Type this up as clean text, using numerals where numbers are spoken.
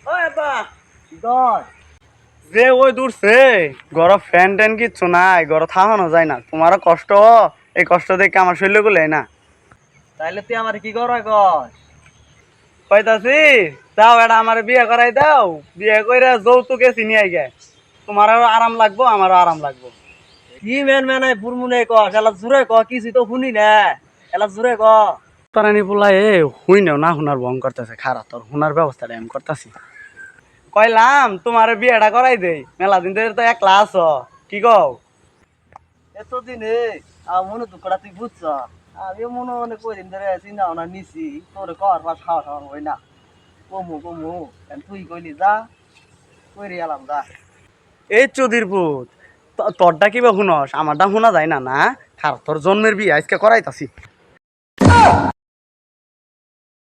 ওই বা দয় যে ওই দূরছে ঘর ফ্যান ট্যান কিচ্ছু নাই ঘর থাকানো যায় না তোমারও কষ্ট এই কষ্ট দেখে আমার শরীর গুলো না তাইলে তুই আমার কি করা কস কইতাছি তাও এটা আমার বিয়ে করাই দাও বিয়ে কইরা যৌতুকে চিনি আইগে তোমারও আরাম লাগবো আমারও আরাম লাগবো কি মেন মেনাই ফুরমুনে কস এলা জুরে ক কিছু তো শুনি না এলা জুরে ক তারানি পোলা এ হুই নেও না হুনার ভং করতেছে খারাপ তোর হুনার ব্যবস্থাটা আমি করতেছি কইলাম তোমার বিয়েটা করাই দেই মেলা দিন ধরে তো একলা আছো কি কও এতদিনে মনে দুঃখটা তুই বুঝছ আমি মনে মনে কদিন ধরে চিন্তা ভাবনা নিছি তোর কর বা খাওয়া খাওয়া হয় না কমু কমু তুই কইলি যা কইরে এলাম যা এই চুদির পুত তোরটা কিবা শুনস আমারটা শোনা যায় না না খারাপ তোর জন্মের বিয়ে আজকে করাইতাছি